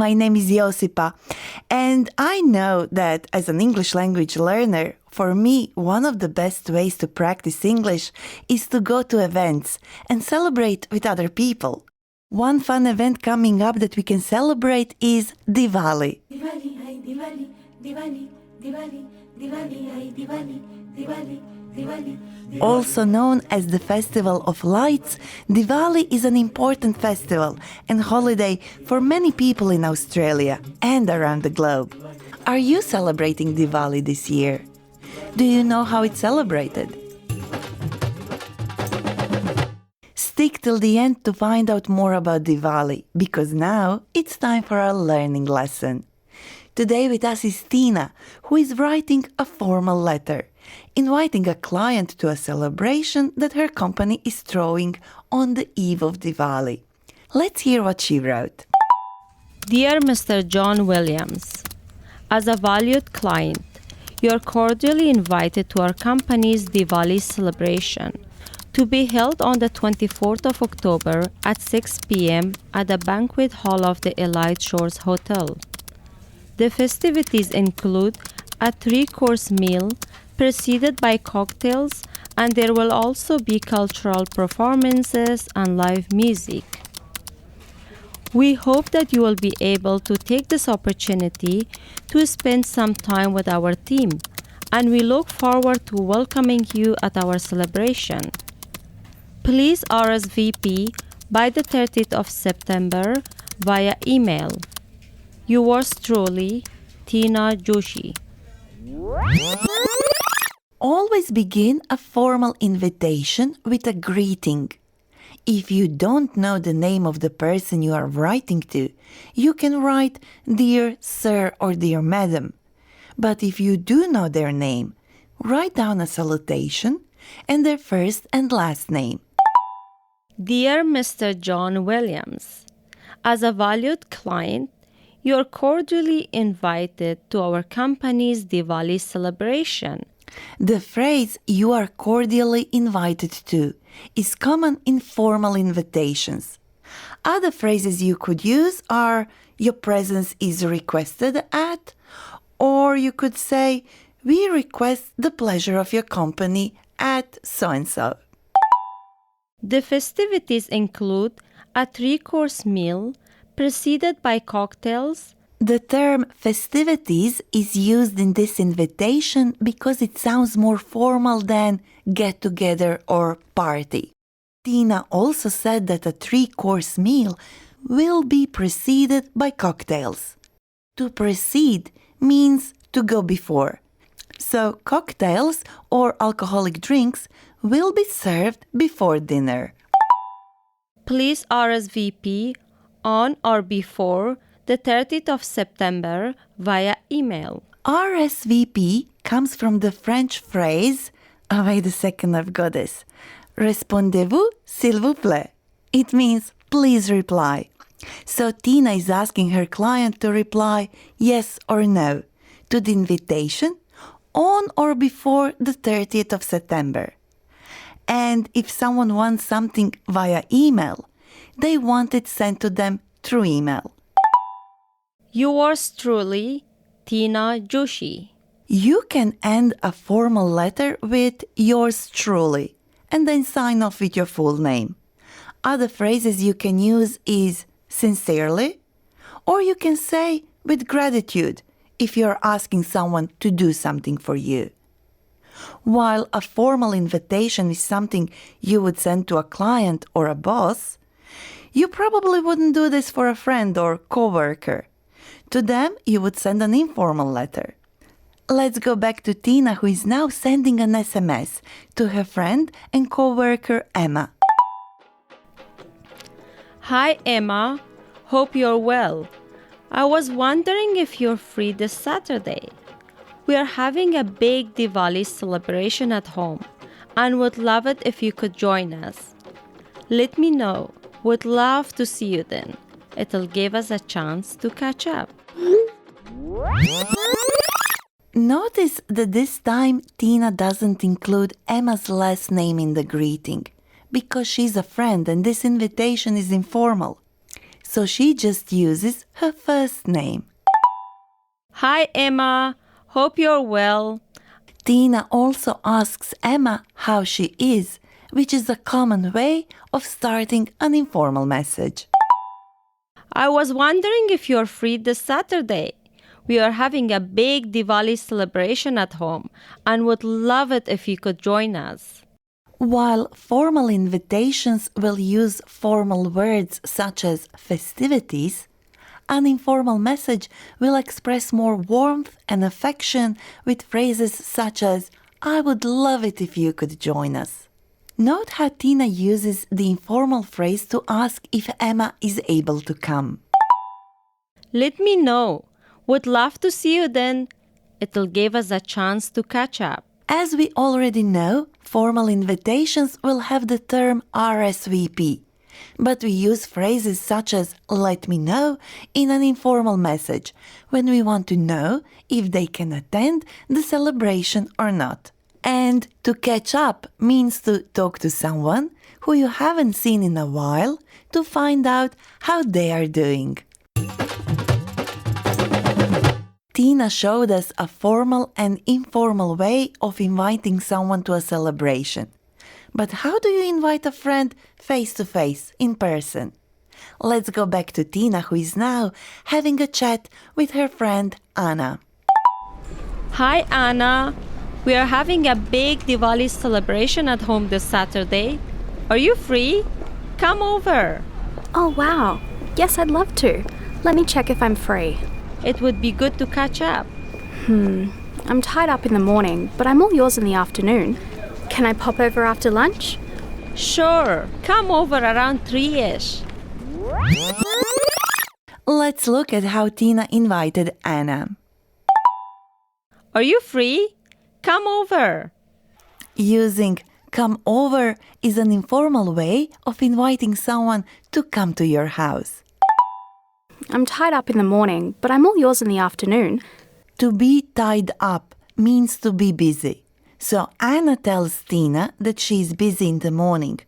My name is Josipa, and I know that as an English language learner, for me, one of the best ways to practice English is to go to events and celebrate with other people. One fun event coming up that we can celebrate is Diwali. Diwali, hai Diwali, Diwali, Diwali, Diwali, hai Diwali, Diwali, Diwali. Also known as the Festival of Lights, Diwali is an important festival and holiday for many people in Australia and around the globe. Are you celebrating Diwali this year? Do you know how it's celebrated? Stick till the end to find out more about Diwali, because now it's time for our learning lesson. Today with us is Tina, who is writing a formal letter, inviting a client to a celebration that her company is throwing on the eve of Diwali. Let's hear what she wrote. Dear Mr. John Williams, as a valued client, you are cordially invited to our company's Diwali celebration to be held on the 24th of October at 6 p.m. at the banquet hall of the Elite Shores Hotel. The festivities include a 3-course meal preceded by cocktails, and there will also be cultural performances and live music. We hope that you will be able to take this opportunity to spend some time with our team, and we look forward to welcoming you at our celebration. Please RSVP by the 30th of September via email. Yours truly, Tina Joshi. Always begin a formal invitation with a greeting. If you don't know the name of the person you are writing to, you can write Dear Sir or Dear Madam. But if you do know their name, write down a salutation and their first and last name. Dear Mr. John Williams, as a valued client, you are cordially invited to our company's Diwali celebration. The phrase "you are cordially invited to" is common in formal invitations. Other phrases you could use are "your presence is requested at," or you could say "we request the pleasure of your company at so-and-so." The festivities include a 3-course meal preceded by cocktails. The term festivities is used in this invitation because it sounds more formal than get together or party. Tina also said that a 3-course meal will be preceded by cocktails. To precede means to go before. So cocktails or alcoholic drinks will be served before dinner. Please RSVP on or before the 30th of September via email. RSVP comes from the French phrase, wait a second, I've got this. Répondez-vous, s'il vous plaît. It means please reply. So Tina is asking her client to reply yes or no to the invitation on or before the 30th of September. And if someone wants something via email, they want it sent to them through email. Yours truly, Tina Joshi. You can end a formal letter with yours truly and then sign off with your full name. Other phrases you can use is sincerely, or you can say with gratitude if you're asking someone to do something for you. While a formal invitation is something you would send to a client or a boss, you probably wouldn't do this for a friend or coworker. To them, you would send an informal letter. Let's go back to Tina, who is now sending an SMS to her friend and coworker Emma. Hi Emma, hope you're well. I was wondering if you're free this Saturday. We are having a big Diwali celebration at home and would love it if you could join us. Let me know. Would love to see you then. It'll give us a chance to catch up. Notice that this time Tina doesn't include Emma's last name in the greeting because she's a friend and this invitation is informal. so she just uses her first name. Hi, Emma. Hope you're well. Tina also asks Emma how she is, which is a common way of starting an informal message. I was wondering if you're free this Saturday. We are having a big Diwali celebration at home and would love it if you could join us. While formal invitations will use formal words such as festivities, an informal message will express more warmth and affection with phrases such as, I would love it if you could join us. Note how Tina uses the informal phrase to ask if Emma is able to come. Let me know. Would love to see you then. It'll give us a chance to catch up. As we already know, formal invitations will have the term RSVP, but we use phrases such as let me know in an informal message when we want to know if they can attend the celebration or not. And to catch up means to talk to someone who you haven't seen in a while to find out how they are doing. Tina showed us a formal and informal way of inviting someone to a celebration. But how do you invite a friend face to face, in person? Let's go back to Tina, who is now having a chat with her friend Anna. Hi, Anna. We are having a big Diwali celebration at home this Saturday. Are you free? Come over. Oh, wow. Yes, I'd love to. Let me check if I'm free. It would be good to catch up. I'm tied up in the morning, but I'm all yours in the afternoon. Can I pop over after lunch? Sure. Come over around 3-ish. Let's look at how Tina invited Anna. Are you free? Come over. Using come over is an informal way of inviting someone to come to your house. I'm tied up in the morning, but I'm all yours in the afternoon. To be tied up means to be busy. So Anna tells Tina that she's busy in the morning,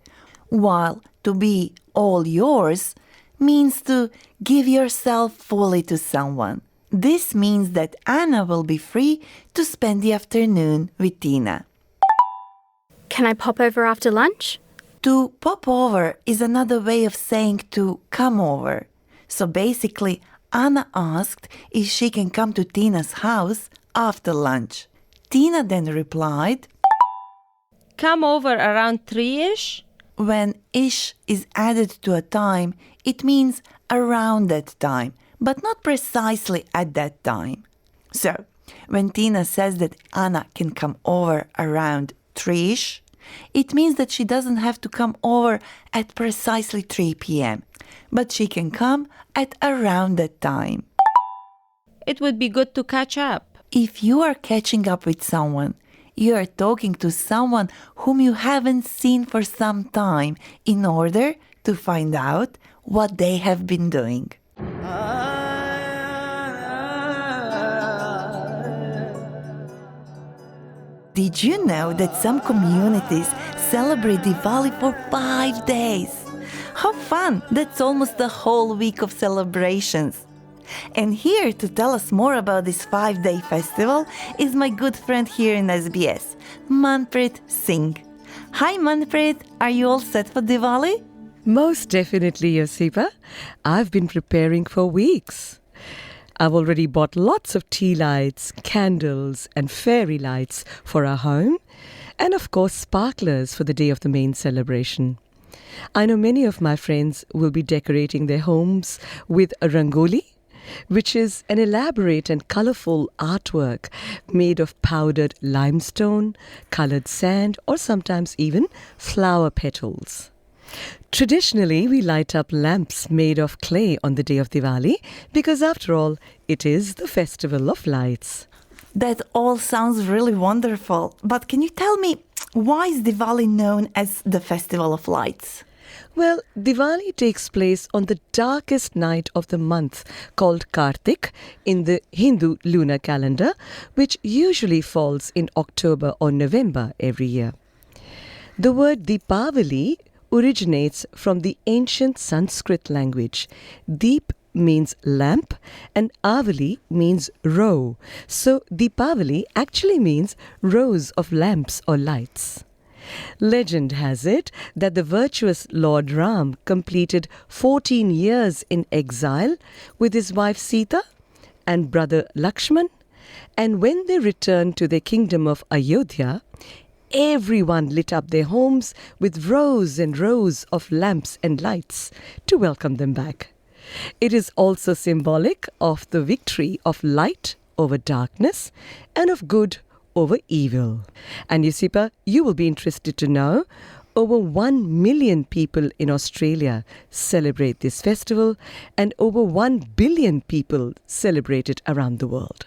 while to be all yours means to give yourself fully to someone. This means that Anna will be free to spend the afternoon with Tina. Can I pop over after lunch? To pop over is another way of saying to come over. So basically, Anna asked if she can come to Tina's house after lunch. Tina then replied, Come over around 3-ish. When ish is added to a time, it means around that time, but not precisely at that time. So, when Tina says that Anna can come over around 3-ish, it means that she doesn't have to come over at precisely 3 p.m., but she can come at around that time. It would be good to catch up. If you are catching up with someone, you are talking to someone whom you haven't seen for some time in order to find out what they have been doing. Did you know that some communities celebrate Diwali for 5 days? How fun! That's almost the whole week of celebrations. And here to tell us more about this 5-day festival is my good friend here in SBS, Manpreet Singh. Hi Manpreet, are you all set for Diwali? Most definitely, Yosipa. I've been preparing for weeks. I've already bought lots of tea lights, candles and fairy lights for our home, and of course sparklers for the day of the main celebration. I know many of my friends will be decorating their homes with a rangoli, which is an elaborate and colorful artwork made of powdered limestone, colored sand, or sometimes even flower petals. Traditionally, we light up lamps made of clay on the day of Diwali because, after all, it is the festival of lights. That all sounds really wonderful, but can you tell me, why is Diwali known as the Festival of Lights? Well, Diwali takes place on the darkest night of the month called Kartik in the Hindu lunar calendar, which usually falls in October or November every year. The word Deepavali originates from the ancient Sanskrit language. Deep means lamp and Avali means row. So Deepavali actually means rows of lamps or lights. Legend has it that the virtuous Lord Ram completed 14 years in exile with his wife Sita and brother Lakshman, and when they returned to their kingdom of Ayodhya, everyone lit up their homes with rows and rows of lamps and lights to welcome them back. It is also symbolic of the victory of light over darkness and of good over evil. And Yusipa, you will be interested to know over 1 million people in Australia celebrate this festival, and over 1 billion people celebrate it around the world.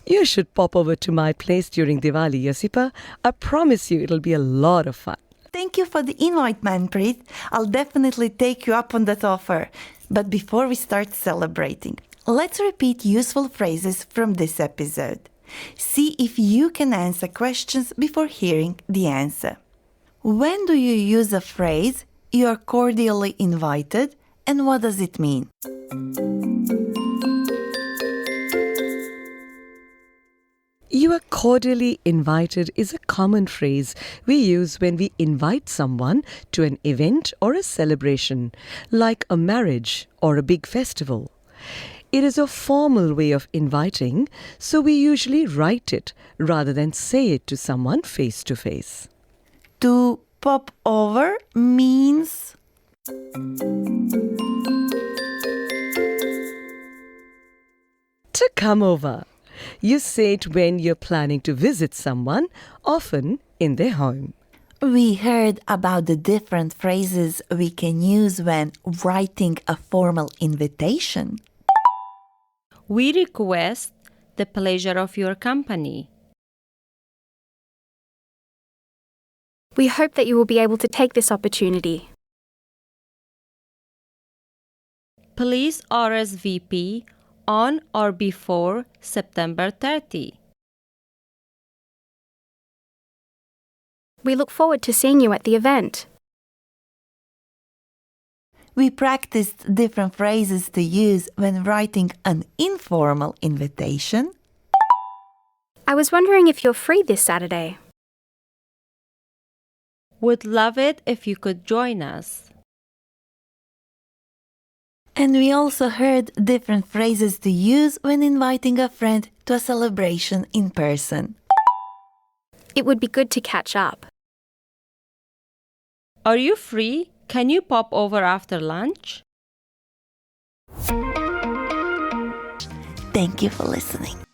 You should pop over to my place during Diwali, Yusipa. I promise you it'll be a lot of fun. Thank you for the invite, Manpreet. I'll definitely take you up on that offer. But before we start celebrating, let's repeat useful phrases from this episode. See if you can answer questions before hearing the answer. When do you use a phrase, "You are cordially invited," and what does it mean? You are cordially invited is a common phrase we use when we invite someone to an event or a celebration, like a marriage or a big festival. It is a formal way of inviting, so we usually write it rather than say it to someone face to face. To pop over means To come over. You say it when you're planning to visit someone, often in their home. we heard about the different phrases we can use when writing a formal invitation. We request the pleasure of your company. We hope that you will be able to take this opportunity. Please RSVP on or before September 30. We look forward to seeing you at the event. We practiced different phrases to use when writing an informal invitation. I was wondering if you're free this Saturday. Would love it if you could join us. And we also heard different phrases to use when inviting a friend to a celebration in person. It would be good to catch up. Are you free? Can you pop over after lunch? Thank you for listening.